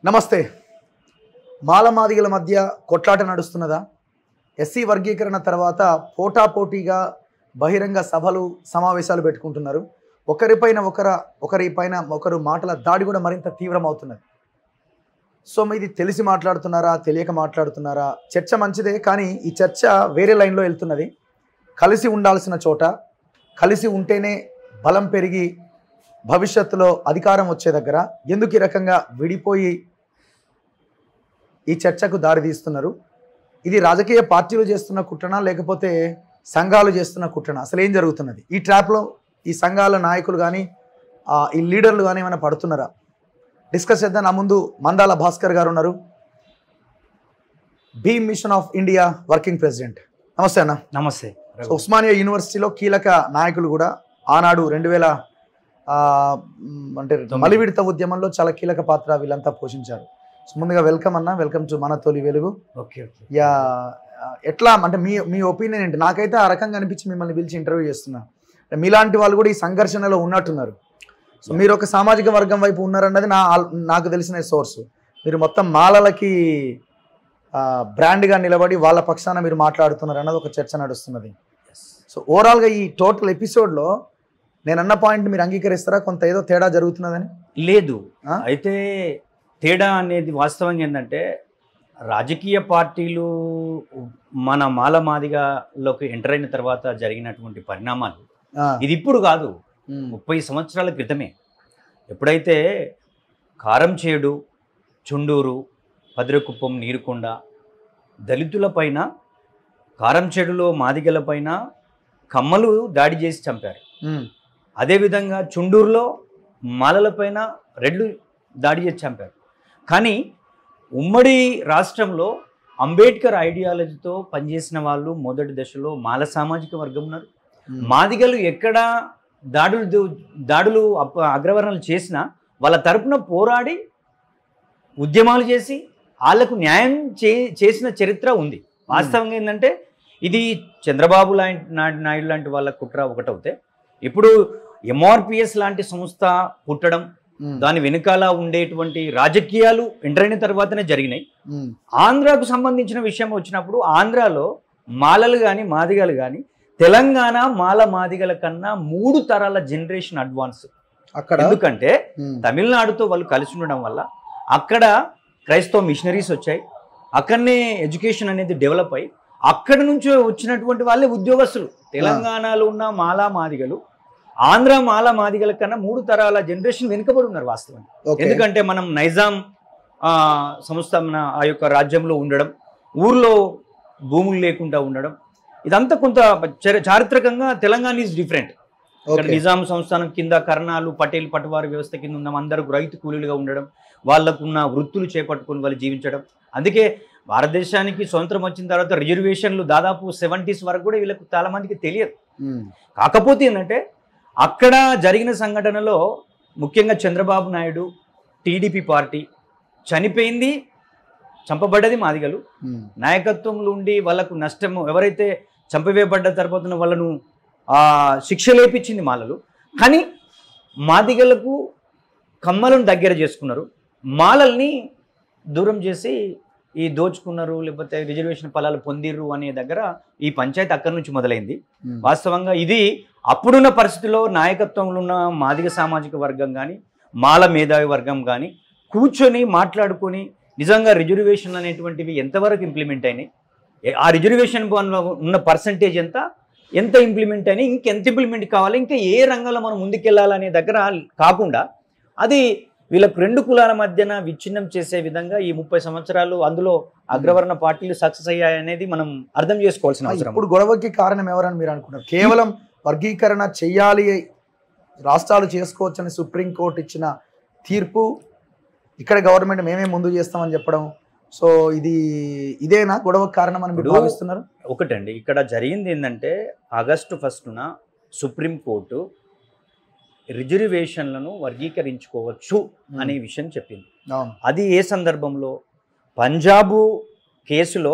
నమస్తే. మాలమాదిగల మధ్య కొట్లాట నడుస్తున్నదా? ఎస్సీ వర్గీకరణ తర్వాత పోటాపోటీగా బహిరంగ సభలు సమావేశాలు పెట్టుకుంటున్నారు. ఒకరిపైన ఒకరు మాటల దాడి కూడా మరింత తీవ్రమవుతున్నది. సో ఇది తెలిసి మాట్లాడుతున్నారా, తెలియక మాట్లాడుతున్నారా? చర్చ మంచిదే, కానీ ఈ చర్చ వేరే లైన్లో వెళ్తున్నది. కలిసి ఉండాల్సిన చోట కలిసి ఉంటేనే బలం పెరిగి భవిష్యత్తులో అధికారం వచ్చే దగ్గర ఎందుకు ఈ రకంగా విడిపోయి ఈ చర్చకు దారి తీస్తున్నారు? ఇది రాజకీయ పార్టీలు చేస్తున్న కుట్రనా, లేకపోతే సంఘాలు చేస్తున్న కుట్రనా? అసలు ఏం జరుగుతున్నది ఈ ట్రాప్లో? ఈ సంఘాల నాయకులు కానీ ఈ లీడర్లు కానీ ఏమైనా పడుతున్నారా? డిస్కస్ చేద్దాం. నా ముందు మందాల భాస్కర్ గారు ఉన్నారు, Bhim mission of India working president. నమస్తే అన్న. నమస్తే. ఉస్మానియా యూనివర్సిటీలో కీలక నాయకులు కూడా ఆనాడు 2000 అంటే మలివిడత ఉద్యమంలో చాలా కీలక పాత్ర వీళ్ళంతా పోషించారు. సో ముందుగా వెల్కమ్ అన్న, వెల్కమ్ టు మన తొలి వెలుగు. యా, ఎట్లా అంటే మీ ఒపీనియన్ ఏంటి? నాకైతే ఆ రకంగా అనిపించి మిమ్మల్ని పిలిచి ఇంటర్వ్యూ చేస్తున్నా. మీలాంటి వాళ్ళు కూడా ఈ సంఘర్షణలో ఉన్నట్టున్నారు. సో మీరు ఒక సామాజిక వర్గం వైపు ఉన్నారన్నది నాకు తెలిసిన సోర్సు. మీరు మొత్తం మాలలకి బ్రాండ్గా నిలబడి వాళ్ళ పక్షాన మీరు మాట్లాడుతున్నారు అన్నది ఒక చర్చ నడుస్తున్నది. సో ఓవరాల్గా ఈ టోటల్ ఎపిసోడ్లో నేను అన్న పాయింట్ మీరు అంగీకరిస్తారా? కొంత ఏదో తేడా జరుగుతున్నదని. లేదు, అయితే తేడా అనేది వాస్తవంగా ఏంటంటే రాజకీయ పార్టీలు మన మాలమాదిగలోకి ఎంటర్ అయిన తర్వాత జరిగినటువంటి పరిణామాలు ఇది ఇప్పుడు కాదు, 30 సంవత్సరాల క్రితమే. ఎప్పుడైతే కారంచేడు, చుండూరు, పదిరకుప్పం, నీరుకొండ దళితుల పైన, కారంచేడులో మాదిగల పైన కమ్మలు దాడి చేసి చంపారు. అదేవిధంగా చుండూరులో మాలల పైన రెడ్లు దాడి చేసి చంపారు. కానీ ఉమ్మడి రాష్ట్రంలో అంబేద్కర్ ఐడియాలజీతో పనిచేసిన వాళ్ళు మొదటి దశలో మాల సామాజిక వర్గం ఉన్నారు. మాదిగలు ఎక్కడ దాడులు అగ్రవర్ణాలు చేసినా వాళ్ళ తరపున పోరాడి ఉద్యమాలు చేసి వాళ్లకు న్యాయం చేసిన చరిత్ర ఉంది. వాస్తవంగా ఏంటంటే ఇది చంద్రబాబు నాయుడు లాంటి వాళ్ళ కుట్ర ఒకటవుతే, ఇప్పుడు ఎంఆర్పిఎస్ లాంటి సంస్థ పుట్టడం, దాని వెనుకాల ఉండేటువంటి రాజకీయాలు ఎంటర్ అయిన తర్వాతనే జరిగినాయి. ఆంధ్రాకు సంబంధించిన విషయం వచ్చినప్పుడు ఆంధ్రాలో మాలలు కానీ మాదిగలు కానీ తెలంగాణ మాల మాదిగల కన్నా 3 తరాల జనరేషన్ అడ్వాన్స్ అక్కడ. ఎందుకంటే తమిళనాడుతో వాళ్ళు కలిసి ఉండడం వల్ల అక్కడ క్రైస్తవ మిషనరీస్ వచ్చాయి, అక్కడనే ఎడ్యుకేషన్ అనేది డెవలప్ అయ్యి అక్కడి నుంచి వచ్చినటువంటి వాళ్ళే ఉద్యోగస్తులు. తెలంగాణలో ఉన్న మాలా మాదిగలు ఆంధ్ర మాలా మాదిగల కన్నా 3 తరాల జనరేషన్ వెనుకబడి ఉన్నారు వాస్తవంగా. ఎందుకంటే మనం నైజాం సంస్థ ఆ యొక్క రాజ్యంలో ఉండడం, ఊర్లో భూములు లేకుండా ఉండడం, ఇదంతా కొంత చారిత్రకంగా తెలంగాణ ఈజ్ డిఫరెంట్. ఇక్కడ నిజాం సంస్థానం కింద కర్ణాలు, పటేల్, పటవారి వ్యవస్థ కింద ఉన్నాం. అందరూ రైతు కూలీలుగా ఉండడం, వాళ్ళకున్న వృత్తులు చేపట్టుకుని వాళ్ళు జీవించడం. అందుకే భారతదేశానికి స్వతంత్రం వచ్చిన తర్వాత రిజర్వేషన్లు దాదాపు 70s వరకు కూడా వీళ్ళకు చాలా మందికి తెలియదు. కాకపోతే ఏంటంటే అక్కడ జరిగిన సంఘటనలో ముఖ్యంగా చంద్రబాబు నాయుడు టీడీపీ పార్టీ చనిపోయింది, చంపబడ్డది మాదిగలు. నాయకత్వంలో ఉండి వాళ్ళకు నష్టము, ఎవరైతే చంపవేయబడ్డ తర్వాత వాళ్ళను శిక్ష లేపించింది మాలలు. కానీ మాదిగలకు కమ్మలను దగ్గర చేసుకున్నారు, మాలల్ని దూరం చేసి ఈ దోచుకున్నారు, లేకపోతే రిజర్వేషన్ ఫలాలు పొందిర్రు అనే దగ్గర ఈ పంచాయతీ అక్కడి నుంచి మొదలైంది. వాస్తవంగా ఇది అప్పుడున్న పరిస్థితుల్లో నాయకత్వంలో ఉన్న మాదిగ సామాజిక వర్గం కానీ మాల మేధావి వర్గం కానీ కూర్చొని మాట్లాడుకొని నిజంగా రిజర్వేషన్ అనేటువంటివి ఎంతవరకు ఇంప్లిమెంట్ అయినాయి, ఆ రిజర్వేషన్ ఉన్న పర్సంటేజ్ ఎంత ఇంప్లిమెంట్ అయినాయి, ఇంకెంత ఇంప్లిమెంట్ కావాలి, ఇంకా ఏ రంగంలో మనం ముందుకెళ్ళాలనే దగ్గర కాకుండా అది వీళ్ళకు 2 కులాల మధ్యన విచ్ఛిన్నం చేసే విధంగా ఈ 30 సంవత్సరాలు అందులో అగ్రవర్ణ పార్టీలు సక్సెస్ అయ్యాయనేది మనం అర్థం చేసుకోవాల్సిన అవసరం. ఇప్పుడు గొడవకి కారణం ఎవరని మీరు అనుకున్నారు? కేవలం వర్గీకరణ చెయ్యాలి, రాష్ట్రాలు చేసుకోవచ్చని సుప్రీంకోర్టు ఇచ్చిన తీర్పు, ఇక్కడ గవర్నమెంట్ మేమే ముందు చేస్తామని చెప్పడం, సో ఇదేనా గొడవకు కారణం అని మీరు భావిస్తున్నారు? ఒకటండి, ఇక్కడ జరిగింది ఏంటంటే ఆగస్టు 1న సుప్రీంకోర్టు రిజర్వేషన్లను వర్గీకరించుకోవచ్చు అనే విషయం చెప్పింది. అది ఏ సందర్భంలో? పంజాబు కేసులో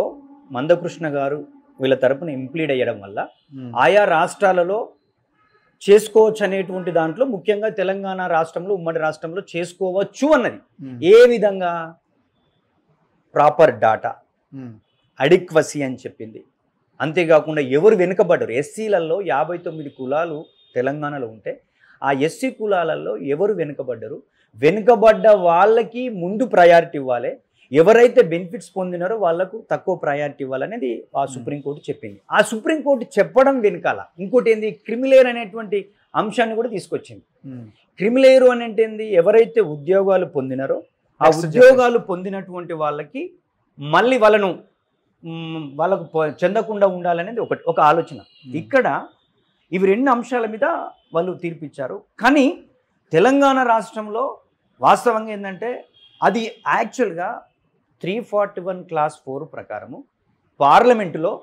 మందకృష్ణ గారు వీళ్ళ తరపున ఇంప్లీడ్ అయ్యడం వల్ల ఆయా రాష్ట్రాలలో చేసుకోవచ్చు అనేటువంటి దాంట్లో ముఖ్యంగా తెలంగాణ రాష్ట్రంలో ఉమ్మడి రాష్ట్రంలో చేసుకోవచ్చు అన్నది. ఏ విధంగా ప్రాపర్ డాటా, అడిక్వసీ అని చెప్పింది. అంతేకాకుండా ఎవరు వెనుకబడ్డారు, ఎస్సీలలో 59 కులాలు తెలంగాణలో ఉంటే ఆ ఎస్సీ కులాలలో ఎవరు వెనుకబడ్డారు, వెనుకబడ్డ వాళ్ళకి ముందు ప్రయారిటీ ఇవ్వాలి, ఎవరైతే బెనిఫిట్స్ పొందినారో వాళ్ళకు తక్కువ ప్రయారిటీ ఇవ్వాలనేది ఆ సుప్రీంకోర్టు చెప్పింది. ఆ సుప్రీంకోర్టు చెప్పడం వెనకాల ఇంకోటి ఏంది, క్రిమిలేయర్ అనేటువంటి అంశాన్ని కూడా తీసుకొచ్చింది. క్రిమిలేయర్ అని అంటే ఏంది, ఎవరైతే ఉద్యోగాలు పొందినారో ఆ ఉద్యోగాలు పొందినటువంటి వాళ్ళకి మళ్ళీ వాళ్ళకు చెందకుండా ఉండాలనేది ఒక ఆలోచన. ఇక్కడ ఇవి 2 అంశాల మీద వాళ్ళు తీర్పిచ్చారు. కానీ తెలంగాణ రాష్ట్రంలో వాస్తవంగా ఏంటంటే అది యాక్చువల్గా 341 క్లాస్ 4 ప్రకారము పార్లమెంటులో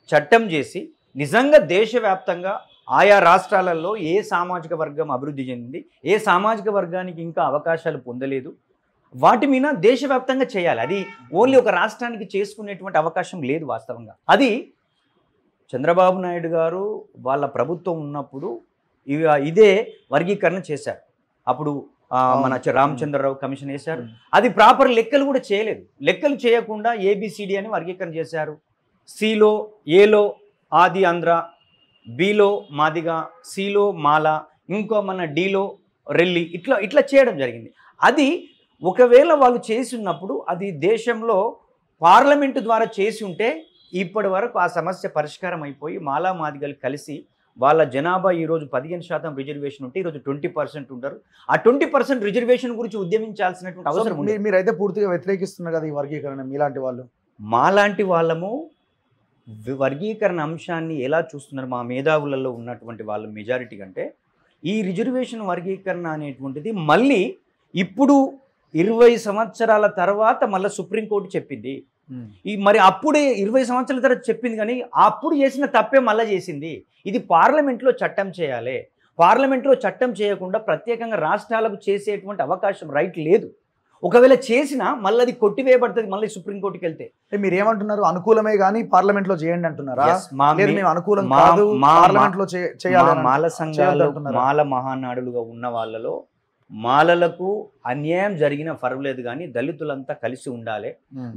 చట్టం చేసి నిజంగా దేశవ్యాప్తంగా ఆయా రాష్ట్రాలలో ఏ సామాజిక వర్గం అభివృద్ధి చెందింది, ఏ సామాజిక వర్గానికి ఇంకా అవకాశాలు పొందలేదు, వాటి మీద దేశవ్యాప్తంగా చేయాలి. అది ఓన్లీ ఒక రాష్ట్రానికి చేసుకునేటువంటి అవకాశం లేదు వాస్తవంగా. అది చంద్రబాబు నాయుడు గారు వాళ్ళ ప్రభుత్వం ఉన్నప్పుడు ఇదే వర్గీకరణ చేశారు. అప్పుడు మన రామచంద్రరావు కమిషన్ వేశారు. అది ప్రాపర్ లెక్కలు కూడా చేయలేదు. లెక్కలు చేయకుండా ఏబిసిడి అని వర్గీకరణ చేశారు. సిలో ఏలో ఆది ఆంధ్ర, బిలో మాదిగ, సిలో మాల, ఇంకో మన డిలో రెల్లి, ఇట్లా చేయడం జరిగింది. అది ఒకవేళ వాళ్ళు చేసి ఉన్నప్పుడు అది దేశంలో పార్లమెంటు ద్వారా చేసి ఉంటే ఇప్పటి వరకు ఆ సమస్య పరిష్కారం అయిపోయి మాలా మాదిగలు కలిసి వాళ్ళ జనాభా ఈరోజు 15% రిజర్వేషన్ ఉంటే ఈరోజు 20% ఉంటారు. ఆ 20% రిజర్వేషన్ గురించి ఉద్యమించాల్సినటువంటి అవసరం ఉంది. మీరైతే పూర్తిగా వ్యతిరేకిస్తున్నారు కదా ఈ వర్గీకరణ. మీలాంటి వాళ్ళు, మాలాంటి వాళ్ళము వర్గీకరణ అంశాన్ని ఎలా చూస్తున్నారు, మా మేధావులలో ఉన్నటువంటి వాళ్ళ మెజారిటీ కంటే ఈ రిజర్వేషన్ వర్గీకరణ అనేటువంటిది మళ్ళీ ఇప్పుడు 20 సంవత్సరాల తర్వాత మళ్ళీ సుప్రీంకోర్టు చెప్పింది. మరి అప్పుడే 20 సంవత్సరాల తర్వాత చెప్పింది, కానీ అప్పుడు చేసిన తప్పే మళ్ళీ చేసింది. ఇది పార్లమెంట్లో చట్టం చేయాలి. పార్లమెంట్లో చట్టం చేయకుండా ప్రత్యేకంగా రాష్ట్రాలకు చేసేటువంటి అవకాశం రైట్ లేదు. ఒకవేళ చేసినా మళ్ళీ అది కొట్టివేయబడుతుంది మళ్ళీ సుప్రీంకోర్టుకి వెళ్తే. మీరు ఏమంటున్నారు, అనుకూలమే కానీ పార్లమెంట్లో చేయండి అంటున్నారా? అనుకూలం కాదు, పార్లమెంట్లో చేయాలి. మాల సంఘాలు, మాల మహానాడులుగా ఉన్న వాళ్ళలో మాలలకు అన్యాయం జరిగిన పర్వాలేదు, కానీ దళితులంతా కలిసి ఉండాలి.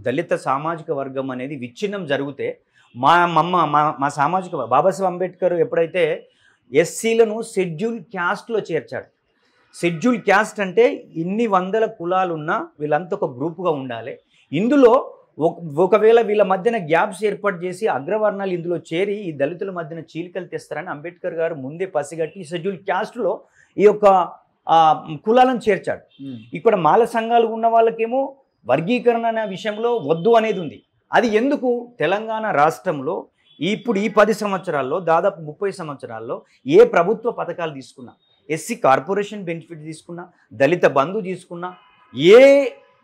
దళిత సామాజిక వర్గం అనేది విచ్ఛిన్నం జరిగితే మా సామాజిక బాబాసాహెబ్ అంబేద్కర్ ఎప్పుడైతే ఎస్సీలను షెడ్యూల్ క్యాస్ట్లో చేర్చాడు. షెడ్యూల్ క్యాస్ట్ అంటే ఇన్ని వందల కులాలున్నా వీళ్ళంతా ఒక గ్రూపుగా ఉండాలి. ఇందులో ఒకవేళ వీళ్ళ మధ్యన గ్యాప్స్ ఏర్పాటు చేసి అగ్రవర్ణాలు ఇందులో చేరి ఈ దళితుల మధ్యన చీలికలు తెస్తారని అంబేద్కర్ గారు ముందే పసిగట్టి షెడ్యూల్ క్యాస్ట్లో ఈ యొక్క కులాలను చేర్చాడు. ఇక్కడ మాల సంఘాలు ఉన్న వాళ్ళకేమో వర్గీకరణ అనే విషయంలో వద్దు అనేది ఉంది. అది ఎందుకు, తెలంగాణ రాష్ట్రంలో ఇప్పుడు ఈ 10 సంవత్సరాల్లో దాదాపు 30 సంవత్సరాల్లో ఏ ప్రభుత్వ పథకాలు తీసుకున్నా, ఎస్సీ కార్పొరేషన్ బెనిఫిట్ తీసుకున్నా, దళిత బంధు తీసుకున్నా,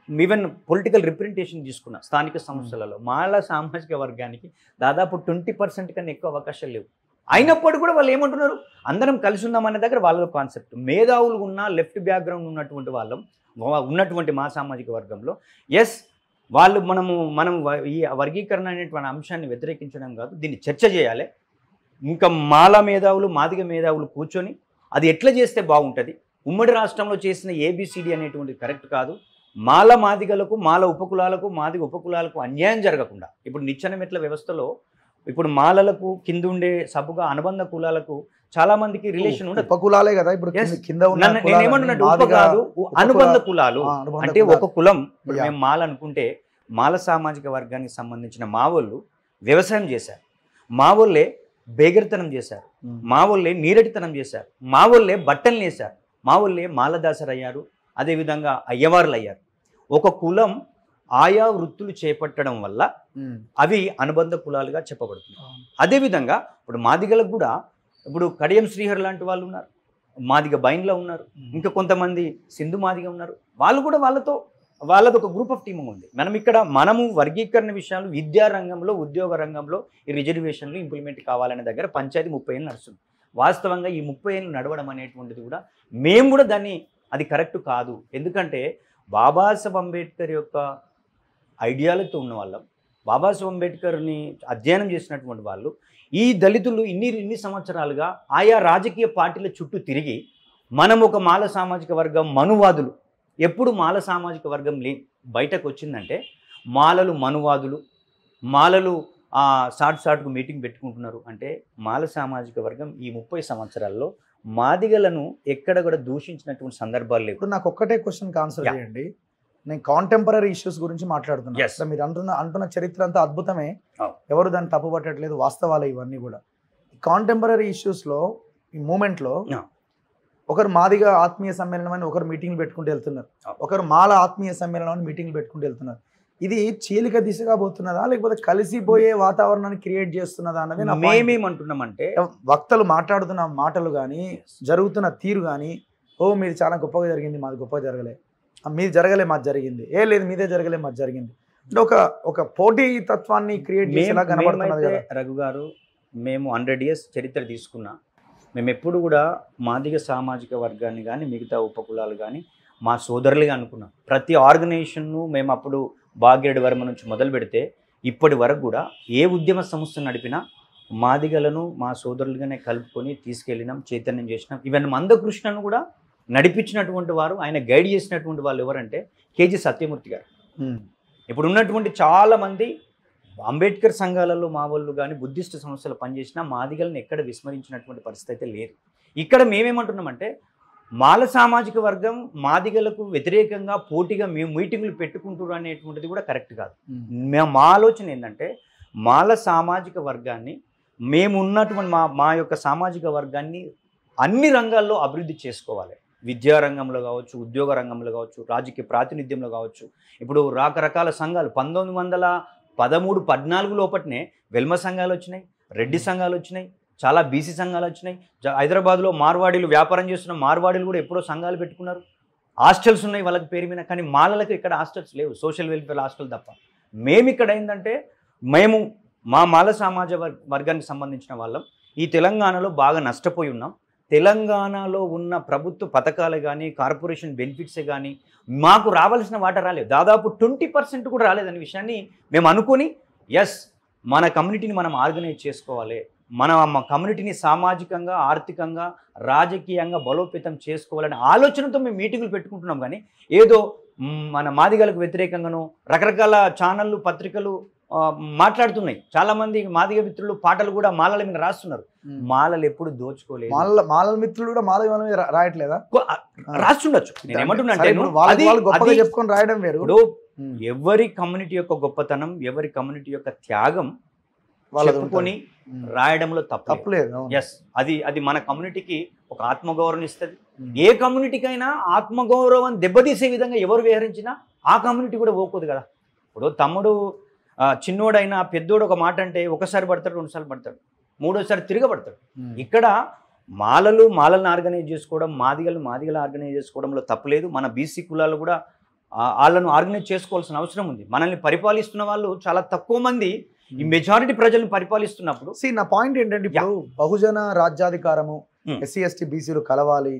ఈవెన్ పొలిటికల్ రిప్రజెంటేషన్ తీసుకున్నా స్థానిక సంస్థలలో మాల సామాజిక వర్గానికి దాదాపు 20% కన్నా ఎక్కువ అవకాశాలు లేవు. అయినప్పుడు కూడా వాళ్ళు ఏమంటున్నారు, అందరం కలిసి ఉందామనే దగ్గర వాళ్ళ కాన్సెప్ట్. మేధావులు ఉన్న లెఫ్ట్ బ్యాక్గ్రౌండ్ ఉన్నటువంటి వాళ్ళం ఉన్నటువంటి మా సామాజిక వర్గంలో వాళ్ళు మనం ఈ వర్గీకరణ అనేటువంటి అంశాన్ని వ్యతిరేకించడం కాదు, దీన్ని చర్చ చేయాలి. ఇంకా మాల మేధావులు, మాదిగ మేధావులు కూర్చొని అది ఎట్లా చేస్తే బాగుంటుంది, ఉమ్మడి రాష్ట్రంలో చేసిన ఏబిసిడి అనేటువంటి కరెక్ట్ కాదు, మాల మాదిగలకు, మాల ఉపకులాలకు, మాదిగ ఉపకులాలకు అన్యాయం జరగకుండా. ఇప్పుడు నిచ్చెన మెట్ల వ్యవస్థలో ఇప్పుడు మాలలకు కింద ఉండే సబ్బుగా అనుబంధ కులాలకు చాలా మందికి రిలేషన్ ఉండదు. ఉపకులాలే కదా ఇప్పుడు కింద ఉన్న. నేనేమంటున్నట్టు ఉప కాదు, అనుబంధ కులాలు అంటే ఒక కులం. ఇప్పుడు మేము మాల అనుకుంటే మాల సామాజిక వర్గానికి సంబంధించిన మా వాళ్ళు వ్యవసాయం చేశారు, మా వాళ్ళే బేగరితనం చేశారు, మా వాళ్ళే నీరటితనం చేశారు, మా వాళ్ళే బట్టలు నేశారు, మా వాళ్ళే మాలదాసరు అయ్యారు, అదేవిధంగా అయ్యవార్లు అయ్యారు. ఒక కులం ఆయా వృత్తులు చేపట్టడం వల్ల అవి అనుబంధ కులాలుగా చెప్పబడుతుంది. అదేవిధంగా ఇప్పుడు మాదిగలకు కూడా ఇప్పుడు కడియం శ్రీహర్ లాంటి వాళ్ళు ఉన్నారు, మాదిగ బైన్లో ఉన్నారు, ఇంకా కొంతమంది సింధు మాదిగ ఉన్నారు. వాళ్ళు కూడా వాళ్ళది ఒక గ్రూప్ ఆఫ్ టీమ్ ఉంది. మనము వర్గీకరణ విషయాలు విద్యారంగంలో, ఉద్యోగ రంగంలో ఈ రిజర్వేషన్లు ఇంప్లిమెంట్ కావాలనే దగ్గర పంచాయతీ 30 ఏళ్ళు నడుస్తుంది. వాస్తవంగా ఈ 30 ఏళ్ళు నడవడం అనేటువంటిది కూడా మేము కూడా అది కరెక్ట్ కాదు. ఎందుకంటే బాబాసాహెబ్ అంబేద్కర్ యొక్క ఐడియాలతో ఉన్న వాళ్ళం, బాబాసాహెబ్ అంబేద్కర్ని అధ్యయనం చేసినటువంటి వాళ్ళు ఈ దళితులు ఇన్ని సంవత్సరాలుగా ఆయా రాజకీయ పార్టీల చుట్టూ తిరిగి మనం ఒక మాల సామాజిక వర్గం మనువాదులు ఎప్పుడు మాల సామాజిక వర్గం బయటకు వచ్చిందంటే మాలలు మనువాదులు, మాలలు సాటుకు మీటింగ్ పెట్టుకుంటున్నారు అంటే మాల సామాజిక వర్గం ఈ 30 సంవత్సరాల్లో మాదిగలను ఎక్కడ కూడా దూషించినటువంటి సందర్భాలు లేవు. ఇప్పుడు నాకు ఒక్కటే క్వశ్చన్కి ఆన్సర్ Yeah. చేయండి. నేను కాంటెంపరీ ఇష్యూస్ గురించి మాట్లాడుతున్నాను. Yes. అసలు మీరు అంటున్న చరిత్ర అంతా అద్భుతమే, Oh. ఎవరు దాన్ని తప్పు పట్టట్లేదు, వాస్తవాలే ఇవన్నీ కూడా. కాంటెంపరీ ఇష్యూస్లో ఈ మూమెంట్లో Yeah. ఒకరు మాదిగా ఆత్మీయ సమ్మేళనం అని ఒకరు మీటింగ్లు పెట్టుకుంటూ వెళ్తున్నారు, Oh. ఒకరు మాల ఆత్మీయ సమ్మేళనం అని మీటింగ్లు పెట్టుకుంటూ వెళ్తున్నారు. ఇది చీలిక దిశగా పోతున్నదా లేకపోతే కలిసిపోయే వాతావరణాన్ని క్రియేట్ చేస్తున్నదా అన్నది నా point. మేమేమంటున్నామంటే వక్తలు మాట్లాడుతున్న మాటలు కానీ జరుగుతున్న తీరు కానీ, ఓ మీది చాలా గొప్పగా జరిగింది, మాది గొప్పగా జరగలే, మీది జరగలే మాది జరిగింది, ఏ లేదు మీదే జరగలే మాది జరిగింది అంటే ఒక పోటీ తత్వాన్ని క్రియేట్ చేసేలా కనబడుతున్నది కదా. రఘు గారు, మేము 100 years చరిత్ర తీసుకున్నా, మేము ఎప్పుడు కూడా మాదిగ సామాజిక వర్గాన్ని కానీ మిగతా ఉపకులాలు కానీ మా సోదరులుగా అనుకున్నాం. ప్రతి ఆర్గనైజేషన్ను మేము అప్పుడు భాగ్యరెడ్డి వర్మ నుంచి మొదలు పెడితే ఇప్పటి వరకు కూడా ఏ ఉద్యమ సంస్థ నడిపినా మాదిగలను మా సోదరులుగానే కలుపుకొని తీసుకెళ్ళినాం, చైతన్యం చేసినాం. ఈవెన్ మందకృష్ణను కూడా నడిపించినటువంటి వారు, ఆయన గైడ్ చేసినటువంటి వాళ్ళు ఎవరంటే కేజీ సత్యమూర్తి గారు. ఇప్పుడు ఉన్నటువంటి చాలామంది అంబేద్కర్ సంఘాలలో మా వాళ్ళు కానీ బుద్ధిస్ట్ సంస్థలు పనిచేసినా మాదిగలను ఎక్కడ విస్మరించినటువంటి పరిస్థితి అయితే లేదు. ఇక్కడ మేమేమంటున్నామంటే మాల సామాజిక వర్గం మాదిగలకు వ్యతిరేకంగా పోటీగా మేము మీటింగులు పెట్టుకుంటున్నారు అనేటువంటిది కూడా కరెక్ట్ కాదు. మా ఆలోచన ఏంటంటే మాల సామాజిక వర్గాన్ని, మేము ఉన్నటువంటి మా యొక్క సామాజిక వర్గాన్ని అన్ని రంగాల్లో అభివృద్ధి చేసుకోవాలి. విద్యారంగంలో కావచ్చు, ఉద్యోగ రంగంలో కావచ్చు, రాజకీయ ప్రాతినిధ్యంలో కావచ్చు. ఇప్పుడు రకరకాల సంఘాలు 1913-14 లోపట్నే వెల్మ సంఘాలు వచ్చినాయి, రెడ్డి సంఘాలు వచ్చినాయి, చాలా బీసీ సంఘాలు వచ్చినాయి. హైదరాబాద్లో మార్వాడీలు వ్యాపారం చేస్తున్న మార్వాడీలు కూడా ఎప్పుడో సంఘాలు పెట్టుకున్నారు. హాస్టల్స్ ఉన్నాయి వాళ్ళకి పేరు మీద, కానీ మాలలకు ఇక్కడ హాస్టల్స్ లేవు, సోషల్ వెల్ఫేర్ హాస్టల్ తప్ప. మేము ఇక్కడ ఏంటంటే మేము మా మాల సమాజ వర్గానికి సంబంధించిన వాళ్ళం ఈ తెలంగాణలో బాగా నష్టపోయి ఉన్నాం. తెలంగాణలో ఉన్న ప్రభుత్వ పథకాలు కానీ కార్పొరేషన్ బెనిఫిట్సే కానీ మాకు రావాల్సిన వాటా రాలేదు. దాదాపు 20% కూడా రాలేదనే విషయాన్ని మేము అనుకొని, ఎస్ మన కమ్యూనిటీని మనం ఆర్గనైజ్ చేసుకోవాలి, మన కమ్యూనిటీని సామాజికంగా, ఆర్థికంగా, రాజకీయంగా బలోపేతం చేసుకోవాలనే ఆలోచనతో మేము మీటింగులు పెట్టుకుంటున్నాం. కానీ ఏదో మన మాదిగలకు వ్యతిరేకంగానో రకరకాల ఛానళ్ళు, పత్రికలు మాట్లాడుతున్నాయి. చాలామంది మాదిగ మిత్రులు పాటలు కూడా మాలల మీద రాస్తున్నారు. మాలలు ఎప్పుడు దోచుకోలేదు. మాలల మిత్రులు కూడా మాల మీద రాయట్లేదా? రాస్తుండొచ్చు. నేను ఏమంటున్నా అంటే చెప్పుకొని రాయడం వేరు. ఇప్పుడు ఎవరి కమ్యూనిటీ యొక్క గొప్పతనం, ఎవరి కమ్యూనిటీ యొక్క త్యాగం చెప్పుకొని రాయడంలో తప్పులేదు. ఎస్, అది మన కమ్యూనిటీకి ఒక ఆత్మగౌరవం ఇస్తుంది. ఏ కమ్యూనిటీకైనా ఆత్మగౌరవం దెబ్బతీసే విధంగా ఎవరు వ్యవహరించినా ఆ కమ్యూనిటీ కూడా ఓకోదు కదా. ఇప్పుడు తమ్ముడు చిన్నోడైనా పెద్దోడు ఒక మాట అంటే ఒకసారి పడతాడు, 2 సార్లు పడతాడు, 3వసారి తిరగబడతాడు. ఇక్కడ మాలలను ఆర్గనైజ్ చేసుకోవడం, మాదిగలు ఆర్గనైజ్ చేసుకోవడంలో తప్పులేదు. మన బీసీ కులాలు కూడా వాళ్ళను ఆర్గనైజ్ చేసుకోవాల్సిన అవసరం ఉంది. మనల్ని పరిపాలిస్తున్న వాళ్ళు చాలా తక్కువ మంది ఈ మెజారిటీ ప్రజలను పరిపాలిస్తున్నప్పుడు. నా పాయింట్ ఏంటంటే ఇప్పుడు బహుజన రాజ్యాధికారము, ఎస్సీ ఎస్టీ బీసీలు కలవాలి,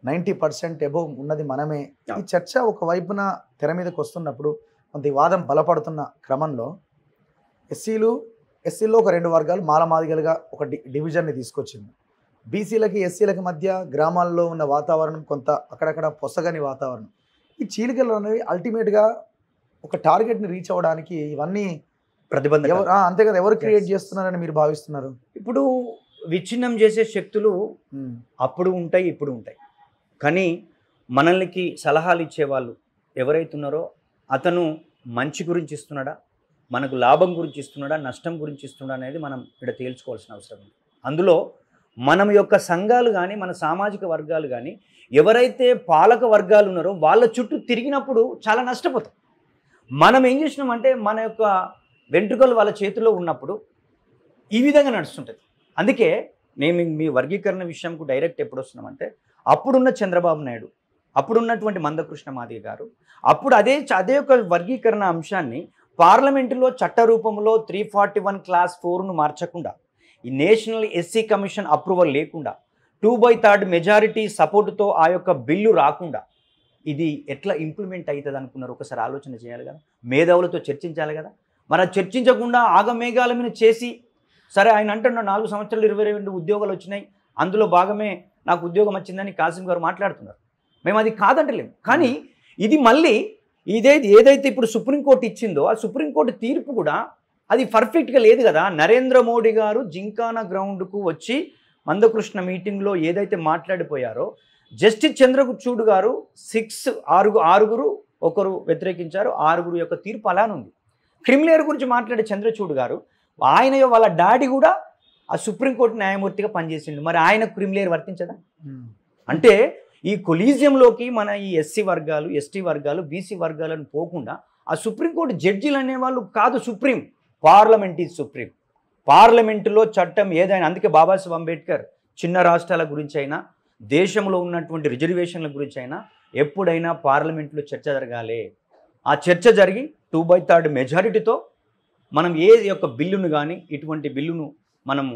90% ఎబోవ్ ఉన్నది మనమే. ఈ చర్చ ఒక వైపున తెర మీదకి వస్తున్నప్పుడు కొంత వాదం బలపడుతున్న క్రమంలో ఎస్సీలో ఒక 2 వర్గాలు మాదిగలుగా ఒక డివిజన్ని తీసుకొచ్చింది. బీసీలకి ఎస్సీలకి మధ్య గ్రామాల్లో ఉన్న వాతావరణం కొంత అక్కడక్కడ పొసగని వాతావరణం. ఈ చీలికలు అనేవి అల్టిమేట్గా ఒక టార్గెట్ని రీచ్ అవ్వడానికి ఇవన్నీ ప్రతిబంధ అంతే కదా. ఎవరు క్రియేట్ చేస్తున్నారని మీరు భావిస్తున్నారు? ఇప్పుడు విచ్ఛిన్నం చేసే శక్తులు అప్పుడు ఉంటాయి, ఇప్పుడు ఉంటాయి. కానీ మనల్ని సలహాలు ఇచ్చేవాళ్ళు ఎవరైతున్నారో అతను మంచి గురించి ఇస్తున్నాడా, మనకు లాభం గురించి ఇస్తున్నాడా, నష్టం గురించి ఇస్తున్నాడా అనేది మనం ఇక్కడ తేల్చుకోవాల్సిన అవసరం ఉంది. అందులో మనం యొక్క సంఘాలు కానీ మన సామాజిక వర్గాలు కానీ ఎవరైతే పాలక వర్గాలు ఉన్నారో వాళ్ళ చుట్టూ తిరిగినప్పుడు చాలా నష్టపోతాం. మనం ఏం చేసినామంటే మన యొక్క వెంట్రుకలు వాళ్ళ చేతిలో ఉన్నప్పుడు ఈ విధంగా నడుస్తుంటుంది. అందుకే నేను మీ వర్గీకరణ విషయంకు డైరెక్ట్ ఎప్పుడు వస్తున్నామంటే అప్పుడున్న చంద్రబాబు నాయుడు, అప్పుడున్నటువంటి మందకృష్ణ మాదిగ గారు అప్పుడు అదే ఒక వర్గీకరణ అంశాన్ని పార్లమెంటులో చట్ట రూపంలో 341 Clause 4ను మార్చకుండా, ఈ నేషనల్ ఎస్సీ కమిషన్ అప్రూవల్ లేకుండా, 2/3 మెజారిటీ సపోర్టుతో ఆ యొక్క బిల్లు రాకుండా ఇది ఎట్లా ఇంప్లిమెంట్ అవుతుంది అనుకున్నారు? ఒకసారి ఆలోచన చేయాలి కదా, మేధావులతో చర్చించాలి కదా. మరి చర్చించకుండా ఆగమేఘాల మీద చేసి, సరే ఆయన అంటున్నాడు 4 సంవత్సరాలు 22 ఉద్యోగాలు వచ్చినాయి, అందులో భాగమే నాకు ఉద్యోగం వచ్చిందని కాసిం గారు మాట్లాడుతున్నారు. మేము అది కాదంటలేము. కానీ ఇది మళ్ళీ ఏదైతే ఇప్పుడు సుప్రీంకోర్టు ఇచ్చిందో ఆ సుప్రీంకోర్టు తీర్పు కూడా అది పర్ఫెక్ట్గా లేదు కదా. నరేంద్ర మోడీ గారు జింకానా గ్రౌండ్కు వచ్చి మందకృష్ణ మీటింగ్లో ఏదైతే మాట్లాడిపోయారో, జస్టిస్ చంద్రచూడ్ గారు ఆరుగురు ఒకరు వ్యతిరేకించారు, 6 యొక్క తీర్పు అలానే ఉంది. క్రిమిలేయర్ గురించి మాట్లాడే చంద్రచూడ్ గారు వాళ్ళ డాడీ కూడా ఆ సుప్రీంకోర్టు న్యాయమూర్తిగా పనిచేసిండు. మరి ఆయన క్రిమిలేయర్ వర్తించదా? అంటే ఈ కొలీజియంలోకి మన ఈ ఎస్సీ వర్గాలు, ఎస్టీ వర్గాలు, బీసీ వర్గాలను పోకుండా ఆ సుప్రీంకోర్టు జడ్జీలు అనేవాళ్ళు కాదు. Parliament is supreme. పార్లమెంటులో చట్టం ఏదైనా, అందుకే బాబాసాహెబ్ అంబేద్కర్ చిన్న రాష్ట్రాల గురించి అయినా, దేశంలో ఉన్నటువంటి రిజర్వేషన్ల గురించి అయినా ఎప్పుడైనా పార్లమెంట్లో చర్చ జరగాలి. ఆ చర్చ జరిగి 2/3 మెజారిటీతో మనం ఏ యొక్క బిల్లును కానీ ఇటువంటి బిల్లును మనము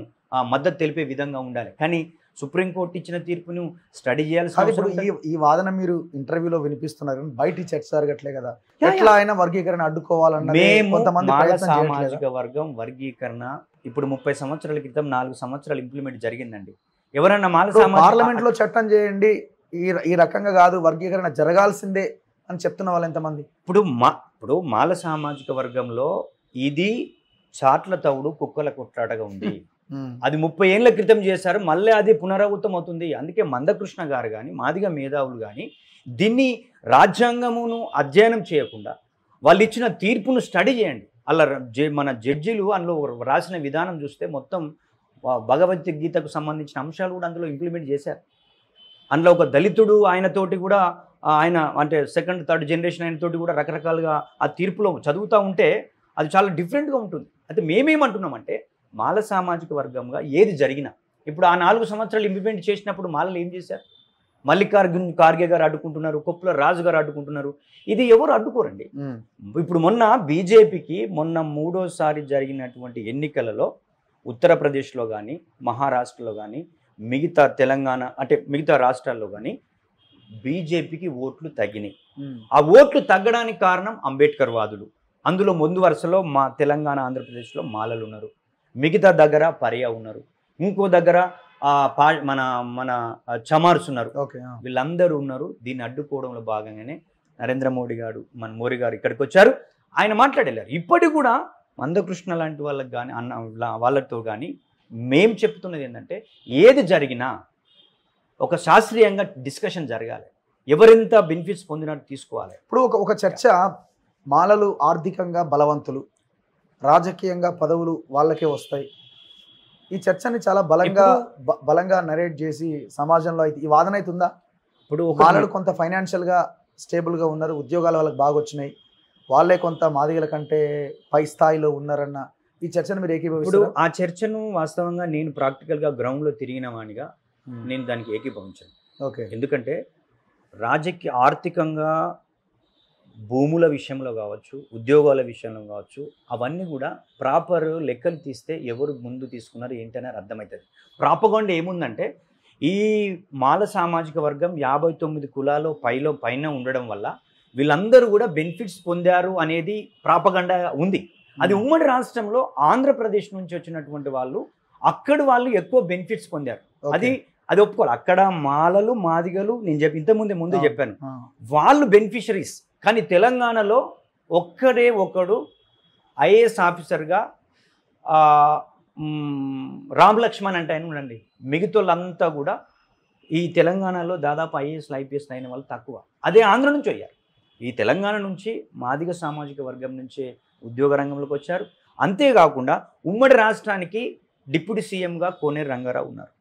మద్దతు తెలిపే విధంగా ఉండాలి. కానీ సుప్రీంకోర్టు ఇచ్చిన తీర్పును స్టడీ చేయాల్సిన అవసరం ఉంది. ఈ వాదన మీరు ఇంటర్వ్యూలో వినిపిస్తున్నారు, బయట చర్చ జరగట్లే కదా, ఎట్లా అయినా వర్గీకరణ అడ్డుకోవాలన్నది కొంతమంది సామాజిక వర్గం వర్గీకరణ ఇప్పుడు 30 సంవత్సరాల క్రితం 4 సంవత్సరాలు ఇంప్లిమెంట్ జరిగిందండి. ఎవరన్నా పార్లమెంట్ లో చట్టం చేయండి, ఈ రకంగా కాదు వర్గీకరణ జరగాల్సిందే అని చెప్తున్న వాళ్ళు ఎంతమంది? ఇప్పుడు మాల సామాజిక వర్గంలో ఇది చాట్ల తవుడు కుక్కల కొట్లాటగా ఉంది. అది 30 ఏళ్ల క్రితం చేశారు, మళ్ళీ అది పునరావృతం అవుతుంది. అందుకే మందకృష్ణ గారు కానీ మాదిగ మేధావులు కానీ దీన్ని రాజ్యాంగమును అధ్యయనం చేయకుండా వాళ్ళు ఇచ్చిన తీర్పును స్టడీ చేయండి. అలా మన జడ్జీలు అందులో రాసిన విధానం చూస్తే మొత్తం భగవద్గీతకు సంబంధించిన అంశాలు కూడా అందులో ఇంప్లిమెంట్ చేశారు. అందులో ఒక దళితుడు ఆయనతోటి కూడా ఆయన అంటే 2nd, 3rd జనరేషన్ ఆయనతోటి కూడా రకరకాలుగా ఆ తీర్పులో చదువుతూ ఉంటే అది చాలా డిఫరెంట్గా ఉంటుంది. అయితే మేమేమంటున్నామంటే మాల సామాజిక వర్గంగా ఏది జరిగినా ఇప్పుడు ఆ 4 సంవత్సరాలు ఇంప్లిమెంట్ చేసినప్పుడు మాలలు ఏం చేశారు? మల్లికార్జున్ ఖార్గే గారు అడ్డుకుంటున్నారు, కొప్పుల రాజు గారు అడ్డుకుంటున్నారు. ఇది ఎవరు అడ్డుకోరండి. ఇప్పుడు బీజేపీకి మొన్న 3వసారి జరిగినటువంటి ఎన్నికలలో ఉత్తరప్రదేశ్లో కానీ, మహారాష్ట్రలో కానీ, మిగతా తెలంగాణ అంటే మిగతా రాష్ట్రాల్లో కానీ బీజేపీకి ఓట్లు తగ్గినాయి. ఆ ఓట్లు తగ్గడానికి కారణం అంబేద్కర్ వాదులు. అందులో ముందు వరుసలో మా తెలంగాణ, ఆంధ్రప్రదేశ్లో మాలలు ఉన్నారు, మిగతా దగ్గర పర్యా ఉన్నారు, ఇంకో దగ్గర మన మన చమార్స్ ఉన్నారు. వీళ్ళందరూ ఉన్నారు. దీన్ని అడ్డుకోవడంలో భాగంగానే నరేంద్ర మోడీ గారు ఇక్కడికి వచ్చారు, ఆయన మాట్లాడలేరు. ఇప్పటికి కూడా మందకృష్ణ లాంటి వాళ్ళకి కానీ వాళ్ళతో కానీ మేం చెప్తున్నది ఏంటంటే ఏది జరిగినా ఒక శాస్త్రీయంగా డిస్కషన్ జరగాలి, ఎవరెంత బెనిఫిట్స్ పొందినట్టు తీసుకోవాలి. ఇప్పుడు ఒక చర్చ, మాలలు ఆర్థికంగా బలవంతులు, రాజకీయంగా పదవులు వాళ్ళకే వస్తాయి. ఈ చర్చని చాలా బలంగా నరేట్ చేసి సమాజంలో అయితే ఈ వాదన అయితే ఉందా? ఇప్పుడు మాలలు కొంత ఫైనాన్షియల్గా స్టేబుల్గా ఉన్నారు, ఉద్యోగాలు వాళ్ళకి బాగా వచ్చినాయి, వాళ్ళే కొంత మాదిగల కంటే పై స్థాయిలో ఉన్నారన్న ఈ చర్చను మీరు ఏకీభవిస్తారు? ఆ చర్చను వాస్తవంగా నేను ప్రాక్టికల్గా గ్రౌండ్లో తిరిగిన వాడిగా నేను దానికి ఏకీభవించాను. ఎందుకంటే ఆర్థికంగా భూముల విషయంలో కావచ్చు, ఉద్యోగాల విషయంలో కావచ్చు, అవన్నీ కూడా ప్రాపర్ లెక్కలు తీస్తే ఎవరు ముందు తీసుకున్నారు ఏంటనేది అర్థమవుతుంది. ప్రాపగండ ఏముందంటే ఈ మాల సామాజిక వర్గం 59 కులాలు పైన ఉండడం వల్ల వీళ్ళందరూ కూడా బెనిఫిట్స్ పొందారు అనేది ప్రాపగండ ఉంది. అది ఉమ్మడి రాష్ట్రంలో ఆంధ్రప్రదేశ్ నుంచి వచ్చినటువంటి వాళ్ళు ఎక్కువ బెనిఫిట్స్ పొందారు. అది ఒప్పుకోవాలి. అక్కడ మాలలు, మాదిగలు నేను ఇంతకుముందు చెప్పాను, వాళ్ళు బెనిఫిషరీస్. కానీ తెలంగాణలో ఒకడు ఐఏఎస్ ఆఫీసర్గా రామ్ లక్ష్మణ్ అంటే ఆయన ఉండండి, మిగతా వాళ్ళంతా కూడా ఈ తెలంగాణలో దాదాపు ఐఏఎస్లు ఐపీఎస్లు అయిన వాళ్ళు తక్కువ. అదే ఆంధ్ర నుంచి అయ్యారు. ఈ తెలంగాణ నుంచి మాదిగ సామాజిక వర్గం నుంచే ఉద్యోగ రంగంలోకి వచ్చారు. అంతేకాకుండా ఉమ్మడి రాష్ట్రానికి డిప్యూటీ సీఎంగా కోనేరు రంగారావు ఉన్నారు,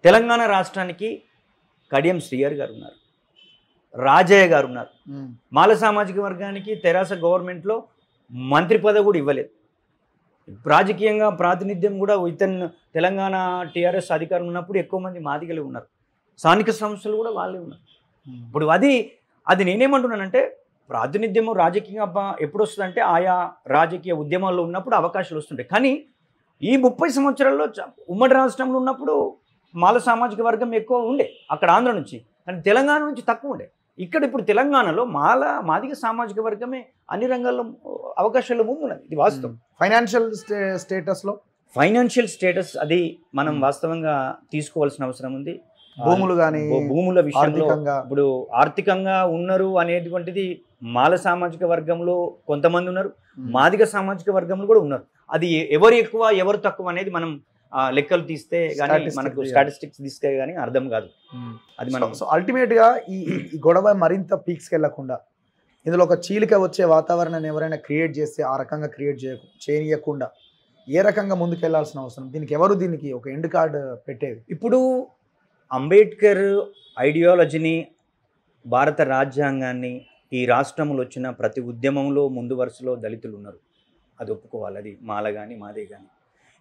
తెలంగాణ రాష్ట్రానికి కడియం శ్రీహరి గారు ఉన్నారు, రాజయ్య గారు ఉన్నారు. మాల సామాజిక వర్గానికి తెరాస గవర్నమెంట్లో మంత్రి పదవి కూడా ఇవ్వలేదు. రాజకీయంగా ప్రాతినిధ్యం కూడా తెలంగాణ టీఆర్ఎస్ అధికారం ఉన్నప్పుడు ఎక్కువ మంది మాదిగలే ఉన్నారు, స్థానిక సంస్థలు కూడా వాళ్ళే ఉన్నారు. ఇప్పుడు అది నేనేమంటున్నానంటే ప్రాతినిధ్యము రాజకీయంగా ఎప్పుడు వస్తుందంటే ఆయా రాజకీయ ఉద్యమాల్లో ఉన్నప్పుడు అవకాశాలు వస్తుంటాయి. కానీ ఈ 30 సంవత్సరాల్లో ఉమ్మడి రాష్ట్రంలో ఉన్నప్పుడు మాల సామాజిక వర్గం ఎక్కువ ఉండే అక్కడ ఆంధ్ర నుంచి, కానీ తెలంగాణ నుంచి తక్కువ ఉండే. ఇక్కడ ఇప్పుడు తెలంగాణలో మాదిగ సామాజిక వర్గమే అన్ని రంగాల్లో అవకాశాల్లో ముందున్నది. ఇది వాస్తవం. ఫైనాన్షియల్ స్టేటస్ అది మనం వాస్తవంగా తీసుకోవాల్సిన అవసరం ఉంది. భూములు కానీ భూముల విషయంలో ఇప్పుడు ఆర్థికంగా ఉన్నారు అనేటువంటిది మాల సామాజిక వర్గంలో కొంతమంది ఉన్నారు, మాదిగ సామాజిక వర్గంలో కూడా ఉన్నారు. అది ఎవరు ఎక్కువ ఎవరు తక్కువ అనేది మనం లెక్కలు తీస్తే కానీ మనకు స్టాటిస్టిక్స్ తీస్తే కానీ అర్థం కాదు. అది మనం సో అల్టిమేట్ గా ఈ గొడవ మరింత పీక్స్కి వెళ్లకుండా ఇందులో ఒక చీలిక వచ్చే వాతావరణాన్ని ఎవరైనా క్రియేట్ చేస్తే ఆ రకంగా క్రియేట్ చేయకుండా ఏ రకంగా ముందుకెళ్లాల్సిన అవసరం, దీనికి ఒక ఎండ్ కార్డ్ పెట్టేది? ఇప్పుడు అంబేద్కర్ ఐడియాలజీని, భారత రాజ్యాంగాన్ని, ఈ రాష్ట్రంలో వచ్చిన ప్రతి ఉద్యమంలో ముందు వరుసలో దళితులు ఉన్నారు, అది ఒప్పుకోవాలి. అది మాల కానీ మాదే కానీ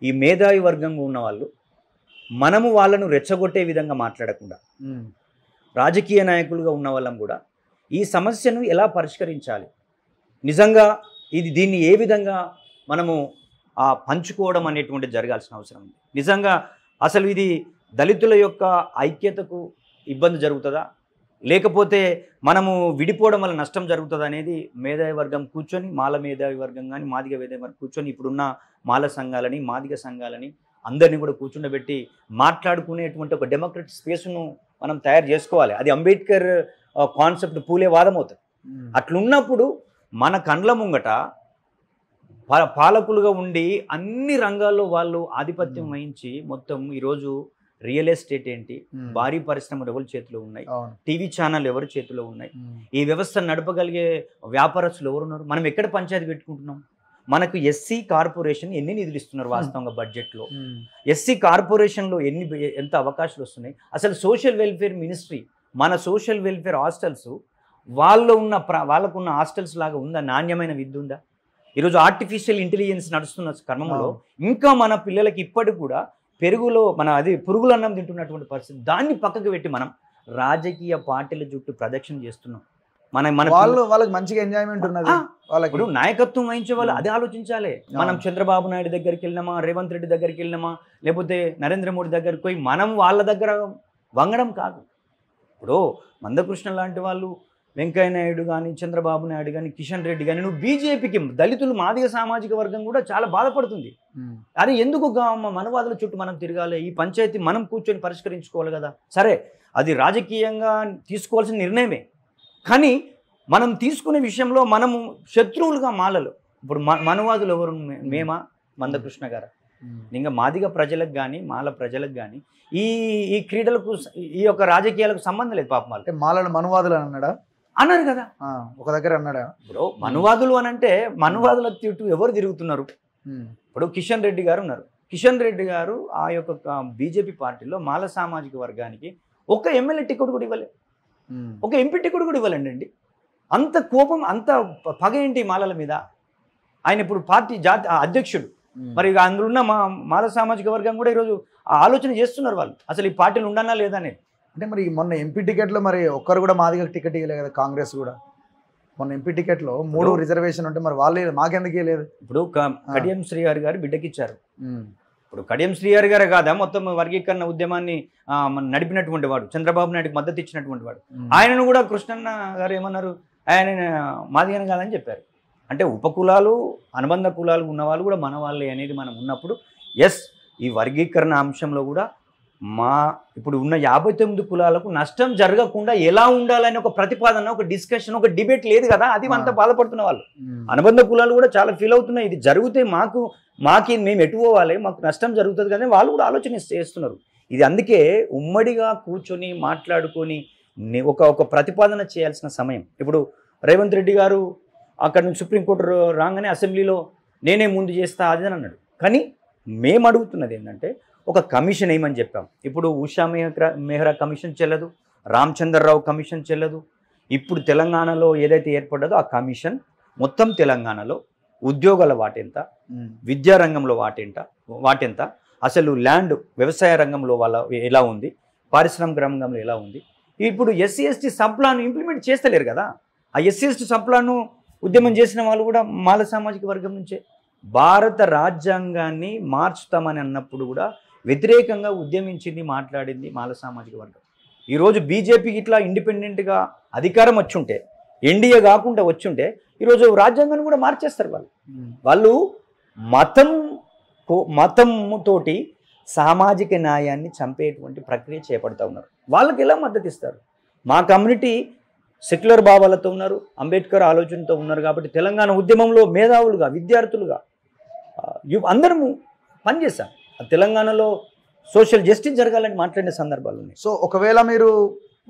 ఈ మేధావి వర్గంగా ఉన్న వాళ్ళు మనము వాళ్ళను రెచ్చగొట్టే విధంగా మాట్లాడకుండా రాజకీయ నాయకులుగా ఉన్న వాళ్ళం కూడా ఈ సమస్యను ఎలా పరిష్కరించాలి, నిజంగా దీన్ని ఏ విధంగా మనము పంచుకోవడం అనేటువంటి జరగాల్సిన అవసరం ఉంది. నిజంగా అసలు ఇది దళితుల యొక్క ఐక్యతకు ఇబ్బంది జరుగుతుందా, లేకపోతే మనము విడిపోవడం వల్ల నష్టం జరుగుతుంది అనేది మేధావి వర్గం కూర్చొని, మాల మేధావి వర్గం కానీ మాదిగ మేధావి వర్గం కూర్చొని ఇప్పుడున్న మాల సంఘాలని మాదిగ సంఘాలని అందరినీ కూడా కూర్చుండబెట్టి మాట్లాడుకునేటువంటి ఒక డెమోక్రటిక్ స్పేస్ను మనం తయారు చేసుకోవాలి. అది అంబేద్కర్ కాన్సెప్ట్ పూలే వాదం అవుతుంది. అట్లున్నప్పుడు మన కండ్ల ముంగట పాలకులుగా ఉండి అన్ని రంగాల్లో వాళ్ళు ఆధిపత్యం వహించి మొత్తం ఈరోజు రియల్ ఎస్టేట్ ఏంటి, భారీ పరిశ్రమలు ఎవరి చేతిలో ఉన్నాయి, టీవీ ఛానల్ ఎవరి చేతిలో ఉన్నాయి, ఈ వ్యవస్థను నడపగలిగే వ్యాపారస్తులు ఎవరున్నారు, మనం ఎక్కడ పంచాయతీ పెట్టుకుంటున్నాం, మనకు ఎస్సీ కార్పొరేషన్ ఎన్ని నిధులు ఇస్తున్నారు వాస్తవంగా బడ్జెట్లో, ఎస్సీ కార్పొరేషన్లో ఎంత అవకాశాలు వస్తున్నాయి, అసలు సోషల్ వెల్ఫేర్ మినిస్ట్రీ మన సోషల్ వెల్ఫేర్ హాస్టల్స్ వాళ్ళకున్న హాస్టల్స్ లాగా ఉందా, నాణ్యమైన విద్య ఉందా? ఈరోజు ఆర్టిఫిషియల్ ఇంటెలిజెన్స్ నడుస్తున్న క్రమంలో ఇంకా మన పిల్లలకి ఇప్పటికి కూడా పెరుగులో పురుగులు అన్నం తింటున్నటువంటి పరిస్థితి. దాన్ని పక్కకు పెట్టి మనం రాజకీయ పార్టీల చుట్టూ ప్రదక్షిణ చేస్తున్నాం. వాళ్ళకి మంచిగా ఎంజాయ్మెంట్ ఉన్నది. ఇప్పుడు నాయకత్వం వహించే వాళ్ళు అదే ఆలోచించాలి. మనం చంద్రబాబు నాయుడు దగ్గరికి వెళ్ళినామా, రేవంత్ రెడ్డి దగ్గరికి వెళ్ళినామా, లేకపోతే నరేంద్ర మోడీ దగ్గరికి పోయి మనం వాళ్ళ దగ్గర వంగడం కాదు. ఇప్పుడు మందకృష్ణ లాంటి వాళ్ళు, వెంకయ్య నాయుడు కానీ, చంద్రబాబు నాయుడు కానీ, కిషన్ రెడ్డి కానీ, నువ్వు బీజేపీకి దళితులు మాదిగ సామాజిక వర్గం కూడా చాలా బాధపడుతుంది. అరే ఎందుకు మనవాదుల చుట్టూ మనం తిరగాలి, ఈ పంచాయతీ మనం కూర్చొని పరిష్కరించుకోవాలి కదా. సరే అది రాజకీయంగా తీసుకోవాల్సిన నిర్ణయమే, కానీ మనం తీసుకునే విషయంలో మనము శత్రువులుగా మాలలు. ఇప్పుడు మనవాదులు ఎవరు? మేమా, మందకృష్ణ గారు? ఇంకా మాదిగ ప్రజలకు కానీ మాల ప్రజలకు కానీ ఈ క్రీడలకు ఈ యొక్క రాజకీయాలకు సంబంధం లేదు. పాపం వాళ్ళు మాలను మనువాదులు అన్నారు కదా, ఒక దగ్గర అన్నాడా? ఇప్పుడు మనువాదులు అని అంటే మనువాదుల చుట్టూ ఎవరు తిరుగుతున్నారు? ఇప్పుడు కిషన్ రెడ్డి గారు ఉన్నారు. కిషన్ రెడ్డి గారు ఆ యొక్క బీజేపీ పార్టీలో మాల సామాజిక వర్గానికి ఒక ఎమ్మెల్యే టికెట్ కూడా ఇవ్వలే, ఒక ఎంపీ టికెట్ కూడా ఇవ్వాలండి. అంత కోపం, అంత పగ ఏంటి మాలల మీద? ఆయన ఇప్పుడు పార్టీ అధ్యక్షుడు. మరి అందులో ఉన్న మాల సామాజిక వర్గం కూడా ఈరోజు ఆలోచన చేస్తున్నారు వాళ్ళు, అసలు ఈ పార్టీలు ఉండనా లేదా అనేది. అంటే మరి మొన్న ఎంపీ టికెట్లో మరి ఒక్కరు కూడా మాదిగ టికెట్ ఇవ్వలేదు కదా కాంగ్రెస్ కూడా. మొన్న ఎంపీ టికెట్లో 3 రిజర్వేషన్ ఉంటే మరి వాళ్ళే మాకెందుకు ఇవ్వలేదు? ఇప్పుడు కడియం శ్రీహరి గారు బిడ్డకిచ్చారు. ఇప్పుడు కడియం శ్రీహరి గారే కాదా మొత్తం వర్గీకరణ ఉద్యమాన్ని నడిపినటువంటి వాడు, చంద్రబాబు నాయుడుకి మద్దతు ఇచ్చినటువంటి వాడు. ఆయనను కూడా కృష్ణన్న గారు ఏమన్నారు, ఆయన మాదిగని కాదని చెప్పారు. అంటే ఉపకులాలు, అనుబంధ కులాలు ఉన్న వాళ్ళు కూడా మన వాళ్ళే అనేది మనం ఉన్నప్పుడు ఎస్, ఈ వర్గీకరణ అంశంలో కూడా ఇప్పుడు ఉన్న 59 కులాలకు నష్టం జరగకుండా ఎలా ఉండాలని ఒక ప్రతిపాదన, ఒక డిస్కషన్, ఒక డిబేట్ లేదు కదా. అది అంతా బాధపడుతున్న వాళ్ళు. అనుబంధ కులాలు కూడా చాలా ఫీల్ అవుతున్నాయి, ఇది జరిగితే మేము ఎటు పోవాలి, మాకు నష్టం జరుగుతుంది కానీ వాళ్ళు కూడా ఆలోచన చేస్తున్నారు. ఇది అందుకే ఉమ్మడిగా కూర్చొని మాట్లాడుకొని ఒక ప్రతిపాదన చేయాల్సిన సమయం. ఇప్పుడు రేవంత్ రెడ్డి గారు అక్కడ నుంచి సుప్రీంకోర్టు రాగానే అసెంబ్లీలో నేనే ముందు చేస్తా అది అని అన్నాడు. కానీ మేము అడుగుతున్నది ఏంటంటే ఒక కమిషన్ ఏమని చెప్పాం. ఇప్పుడు ఉషా మెహ్రా కమిషన్ చెల్లదు, రామచంద్రరావు కమిషన్ చెల్లదు. ఇప్పుడు తెలంగాణలో ఏదైతే ఏర్పడ్డదో ఆ కమిషన్ మొత్తం తెలంగాణలో ఉద్యోగాల వాటెంత, విద్యారంగంలో వాటెంత, అసలు ల్యాండ్ వ్యవసాయ రంగంలో ఎలా ఉంది, పారిశ్రామిక రంగంలో ఎలా ఉంది. ఇప్పుడు ఎస్సీ ఎస్టీ సబ్ప్లాన్ ఇంప్లిమెంట్ చేస్తలేరు కదా. ఆ ఎస్సీ ఎస్టీ సబ్ప్లాన్ను ఉద్యమం చేసిన వాళ్ళు కూడా మాల సామాజిక వర్గం నుంచే. భారత రాజ్యాంగాన్ని మార్చుతామని అన్నప్పుడు కూడా వ్యతిరేకంగా ఉద్యమించింది, మాట్లాడింది మాల సామాజిక వర్గం. ఈరోజు బీజేపీకి ఇట్లా ఇండిపెండెంట్గా అధికారం వచ్చుంటే, ఎన్డీఏ కాకుండా వచ్చుంటే ఈరోజు రాజ్యాంగాన్ని కూడా మార్చేస్తారు వాళ్ళు. మతంతోటి సామాజిక న్యాయాన్ని చంపేటువంటి ప్రక్రియ చేపడుతూ ఉన్నారు. వాళ్ళకి ఎలా మద్దతు ఇస్తారు? మా కమ్యూనిటీ సెక్యులర్ భావాలతో ఉన్నారు, అంబేద్కర్ ఆలోచనతో ఉన్నారు. కాబట్టి తెలంగాణ ఉద్యమంలో మేధావులుగా, విద్యార్థులుగా అందరము పనిచేశాం. తెలంగాణలో సోషల్ జస్టిస్ జరగాలని మాట్లాడిన సందర్భాలు ఉన్నాయి. సో ఒకవేళ మీరు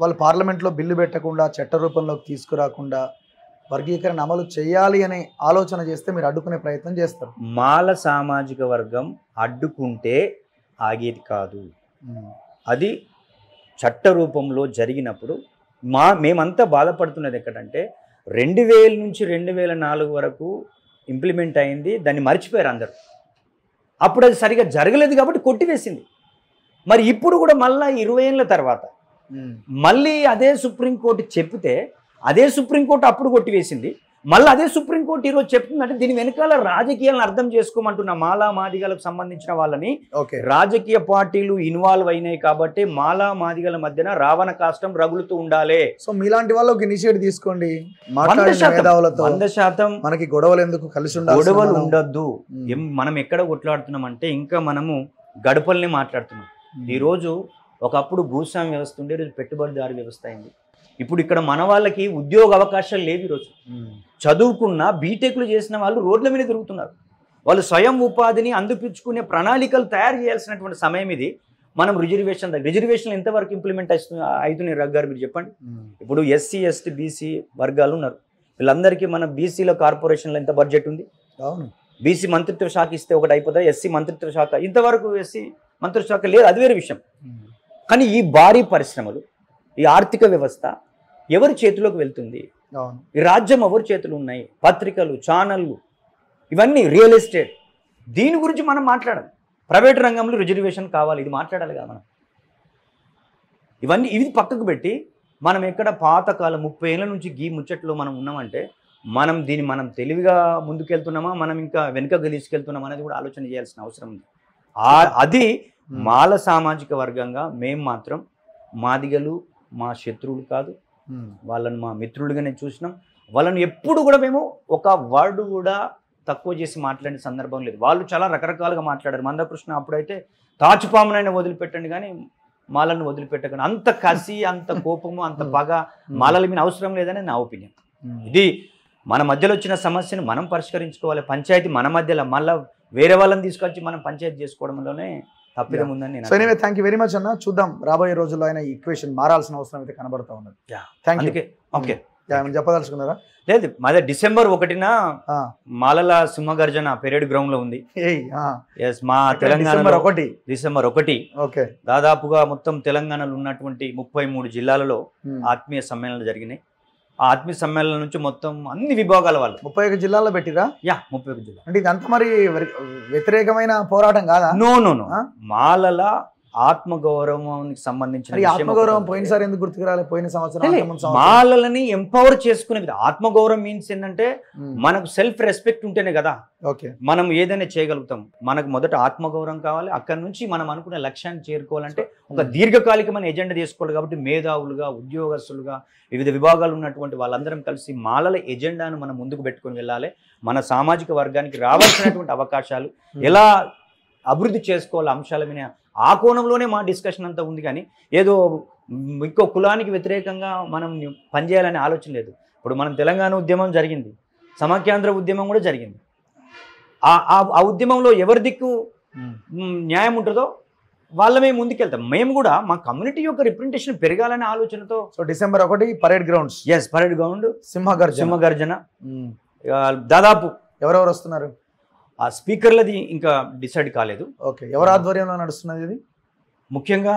వాళ్ళు పార్లమెంట్లో బిల్లు పెట్టకుండా చట్ట రూపంలోకి తీసుకురాకుండా వర్గీకరణ అమలు చేయాలి అనే ఆలోచన చేస్తే మీరు అడ్డుకునే ప్రయత్నం చేస్తారు. మాల సామాజిక వర్గం అడ్డుకుంటే ఆగేది కాదు. అది చట్ట రూపంలో జరిగినప్పుడు మేమంతా బాధపడుతున్నది ఎక్కడంటే 2000 నుంచి 2004 వరకు ఇంప్లిమెంట్ అయింది, దాన్ని మర్చిపోయారు అందరూ. అప్పుడు అది సరిగా జరగలేదు కాబట్టి కొట్టివేసింది. మరి ఇప్పుడు కూడా మళ్ళీ 20 ఏళ్ళ తర్వాత మళ్ళీ అదే సుప్రీంకోర్టు చెప్తే అదే సుప్రీంకోర్టు అప్పుడు కొట్టివేసింది, మళ్ళీ అదే సుప్రీంకోర్టు ఈరోజు చెప్తుందంటే దీని వెనకాల రాజకీయాలను అర్థం చేసుకోమంటున్న మాలా మాదిగలకు సంబంధించిన వాళ్ళని రాజకీయ పార్టీలు ఇన్వాల్వ్ అయినాయి కాబట్టి మాలా మాదిగల మధ్యన రావణ కాష్టం రగులుతూ ఉండాలి. సో మీలాంటి వాళ్ళు ఒక ఇనిషియేటివ్ తీసుకోండి, 100% మనకి గొడవలు ఎందుకు, కలిసి ఉండాలి, గొడవలు ఉండొద్దు. మనం ఎక్కడ కొట్లాడుతున్నాం అంటే ఇంకా మనము గడపల్ని మాట్లాడుతున్నాం. ఈరోజు ఒకప్పుడు భూస్వామ్య వ్యవస్థ ఉండే, ఈరోజు పెట్టుబడిదారు వ్యవస్థ అయింది. ఇప్పుడు ఇక్కడ మన వాళ్ళకి ఉద్యోగ అవకాశాలు లేవు. ఈరోజు చదువుకున్న బీటెక్లు చేసిన వాళ్ళు రోడ్ల మీద తిరుగుతున్నారు. వాళ్ళు స్వయం ఉపాధిని అందిపించుకునే ప్రణాళికలు తయారు చేయాల్సినటువంటి సమయం ఇది. మనం రిజర్వేషన్లు ఎంతవరకు ఇంప్లిమెంట్ అవుతున్నాయి రగ్గారు మీరు చెప్పండి. ఇప్పుడు ఎస్సీ ఎస్టీ బీసీ వర్గాలు ఉన్నారు, వీళ్ళందరికీ మన బీసీల కార్పొరేషన్లో ఎంత బడ్జెట్ ఉంది? అవును, బీసీ మంత్రిత్వ శాఖ ఇస్తే ఒకటి అయిపోతుంది, ఎస్సీ మంత్రిత్వ శాఖ ఇంతవరకు ఎస్సీ మంత్రిత్వ శాఖ లేదు, అది వేరే విషయం. కానీ ఈ భారీ పరిశ్రమలు, ఈ ఆర్థిక వ్యవస్థ ఎవరి చేతిలోకి వెళ్తుంది? ఈ రాజ్యం ఎవరి చేతులు ఉన్నాయి? పత్రికలు, ఛానళ్ళు, ఇవన్నీ రియల్ ఎస్టేట్. దీని గురించి మనం మాట్లాడాలి. ప్రైవేట్ రంగంలో రిజర్వేషన్ కావాలి, ఇది మాట్లాడాలి కదా మనం. ఇవి పక్కకు పెట్టి మనం ఎక్కడ పాతకాలం 30 ఏళ్ళ నుంచి గీ ముచ్చట్లో మనం ఉన్నామంటే మనం తెలివిగా ముందుకెళ్తున్నామా, మనం ఇంకా వెనుక తీసుకెళ్తున్నామా అనేది కూడా ఆలోచన చేయాల్సిన అవసరం ఉంది. అది మాల సామాజిక వర్గంగా మేము మాత్రం మాదిగలు మా శత్రువులు కాదు, వాళ్ళని మా మిత్రులుగానే చూసినాం. వాళ్ళని ఎప్పుడు కూడా మేము ఒక వర్డ్ కూడా తక్కువ చేసి మాట్లాడిన సందర్భం లేదు. వాళ్ళు చాలా రకరకాలుగా మాట్లాడారు. మందకృష్ణ అప్పుడైతే తాచుపామునైనా వదిలిపెట్టండి కానీ మాలను వదిలిపెట్టకండి. అంత కసి, అంత కోపము, అంత పగ మాలల మీద అవసరం లేదని నా ఒపీనియన్. ఇది మన మధ్యలో వచ్చిన సమస్యను మనం పరిష్కరించుకోవాలి. పంచాయతీ మన మధ్యలో మళ్ళీ వేరే వాళ్ళని తీసుకొచ్చి మనం పంచాయతీ చేసుకోవడంలోనే తప్పిదం ఉందని నేను. So anyway thank you very much అన్న. చూద్దాం రాబోయే రోజుల్లో అయినా ఈక్వేషన్ మారాల్సిన అవసరం అయితే కనబడతా ఉన్నది. ఓకే, చెప్పదలుచుకున్నారా? లేదు, మాదే December 1న మాలల సింహగర్జన పెరేడ్ గ్రౌండ్ లో ఉంది. మా తెలంగాణ December 1 దాదాపుగా మొత్తం తెలంగాణలో ఉన్నటువంటి 33 జిల్లాలలో ఆత్మీయ సమ్మేళనాలు జరిగినాయి. ఆ ఆత్మీయ సమ్మేళనం నుంచి మొత్తం అన్ని విభాగాల వాళ్ళు 31 జిల్లాల్లో పెట్టిరా? 31 జిల్లా. అంటే ఇదంతా మరి వ్యతిరేకమైన పోరాటం కాదా? నో, మాలల ఆత్మగౌరవానికి సంబంధించిన ఆత్మగౌరవం పోయినసారి ఎందుకు గుర్తుకు రాలేదు? పోయిన సంవత్సరం మాలలని ఎంపవర్ చేసుకునేది. ఆత్మగౌరవం మీన్స్ ఏంటంటే మనకు సెల్ఫ్ రెస్పెక్ట్ ఉంటేనే కదా మనం ఏదైనా చేయగలుగుతాం. మనకు మొదట ఆత్మగౌరవం కావాలి, అక్కడి నుంచి మనం అనుకునే లక్ష్యాన్ని చేరుకోవాలంటే ఒక దీర్ఘకాలికమైన ఎజెండా తీసుకోవాలి. కాబట్టి మేధావులుగా, ఉద్యోగస్తులుగా, వివిధ విభాగాలు ఉన్నటువంటి వాళ్ళందరం కలిసి మాలల ఎజెండాను మనం ముందుకు పెట్టుకొని వెళ్ళాలి. మన సామాజిక వర్గానికి రావాల్సినటువంటి అవకాశాలు ఎలా అభివృద్ధి చేసుకోవాలి అంశాల మీద ఆ కోణంలోనే మా డిస్కషన్ అంతా ఉంది. కానీ ఏదో ఇంకో కులానికి వ్యతిరేకంగా మనం పనిచేయాలనే ఆలోచన లేదు. ఇప్పుడు మనం తెలంగాణ ఉద్యమం జరిగింది, సమాఖ్యాంధ్ర ఉద్యమం కూడా జరిగింది. ఆ ఉద్యమంలో ఎవరి దిక్కు న్యాయం ఉంటుందో వాళ్ళమే ముందుకెళ్తాం. మేము కూడా మా కమ్యూనిటీ యొక్క రిప్రజెంటేషన్ పెరగాలనే ఆలోచనతో. So December 1 parade grounds. Parade ground సింహగర్జన. దాదాపు ఎవరెవరు వస్తున్నారు? ఆ స్పీకర్లది ఇంకా డిసైడ్ కాలేదు. ఓకే, ఎవరి ఆధ్వర్యంలో నడుస్తున్నది ఇది? ముఖ్యంగా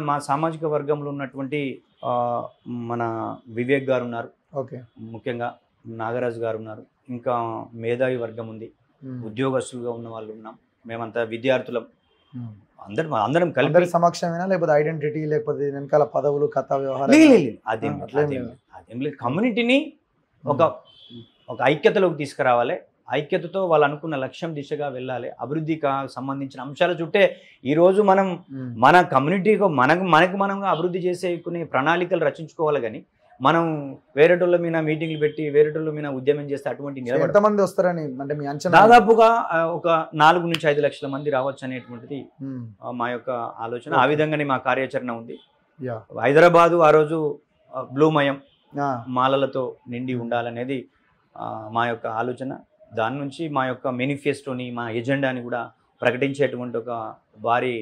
మా సామాజిక వర్గంలో ఉన్నటువంటి మన వివేక్ గారు ఉన్నారు, ఓకే, ముఖ్యంగా నాగరాజు గారు ఉన్నారు, ఇంకా మేధావి వర్గం ఉంది, ఉద్యోగస్తులుగా ఉన్న వాళ్ళు ఉన్నాం, మేమంతా విద్యార్థులం, అందరం కలిపి సమక్షమేనా లేకపోతే ఐడెంటిటీ లేకపోతే వెనకాల పదవులు కథ వ్యవహారం అదేం లేదు. కమ్యూనిటీని ఒక ఐక్యతలోకి తీసుకురావాలి. ఐక్యతతో వాళ్ళు అనుకున్న లక్ష్యం దిశగా వెళ్ళాలి. అభివృద్ధికి సంబంధించిన అంశాల చుట్టే ఈరోజు మనం మన కమ్యూనిటీకి మనకు అభివృద్ధి చేసే కొన్ని ప్రణాళికలు రచించుకోవాలి. కానీ మనం వేరేటోళ్ళ మీద మీటింగ్లు పెట్టి వేరేటోళ్ళ మీద ఉద్యమం చేస్తే అటువంటి ఎంతమంది వస్తారని అంటే మీ అంచనా? దాదాపుగా ఒక 4 నుంచి 5 లక్షల మంది రావచ్చు అనేటువంటిది మా యొక్క ఆలోచన. ఆ విధంగానే మా కార్యాచరణ ఉంది. హైదరాబాదు ఆ రోజు బ్లూమయం, మాలలతో నిండి ఉండాలనేది మా యొక్క ఆలోచన. దాని నుంచి మా యొక్క మేనిఫెస్టోని, మా ఎజెండాని కూడా ప్రకటించేటువంటి ఒక భారీ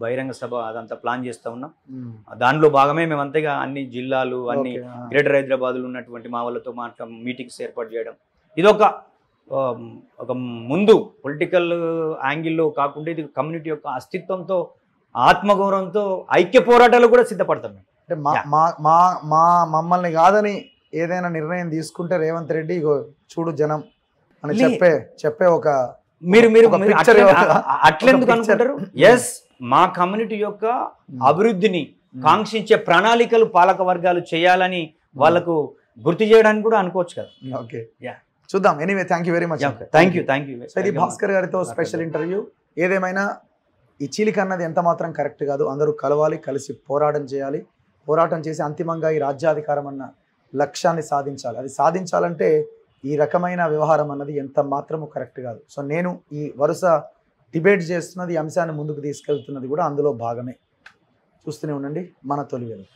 బహిరంగ సభ అదంతా ప్లాన్ చేస్తూ ఉన్నాం. దానిలో భాగమే మేమంతగా అన్ని జిల్లాలు, అన్ని గ్రేటర్ హైదరాబాద్లో ఉన్నటువంటి మా వాళ్ళతో మీటింగ్స్ ఏర్పాటు చేయడం. ఇదొక ఒక ముందు పొలిటికల్ యాంగిల్లో కాకుండా ఇది కమ్యూనిటీ యొక్క అస్తిత్వంతో, ఆత్మగౌరవంతో ఐక్య పోరాటాలు కూడా సిద్ధపడతాం. అంటే మమ్మల్ని కాదని ఏదైనా నిర్ణయం తీసుకుంటే రేవంత్ రెడ్డి ఇగో చూడు జనం అని చెప్పే ఒక మీరు అట్లెందుకు అనుకుంటారు? ఎస్, మా కమ్యూనిటీ యొక్క అభివృద్ధిని కాంక్షించే ప్రణాళికలు పాలక వర్గాలు చేయాలని వాళ్ళకు గుర్తు చేయడానికి కూడా అనుకోవచ్చు కదా. ఓకే, చూద్దాం. Anyway, thank you very much. Thank you. So ఇది భాస్కర్ గారితో స్పెషల్ ఇంటర్వ్యూ. ఏదేమైనా ఈ చీలిక అన్నది ఎంత మాత్రం కరెక్ట్ కాదు. అందరూ కలవాలి, కలిసి పోరాటం చేసి అంతిమంగా ఈ రాజ్యాధికారం అన్న లక్ష్యాన్ని సాధించాలి. అది సాధించాలంటే ఈ రకమైన వ్యవహారం అన్నది ఎంత మాత్రము కరెక్ట్ కాదు. సో నేను ఈ వరుస డిబేట్ చేస్తున్నది, ఈ అంశాన్ని ముందుకు తీసుకెళ్తున్నది కూడా అందులో భాగమే. చూస్తూనే ఉండండి మన తొలి వెలుగు.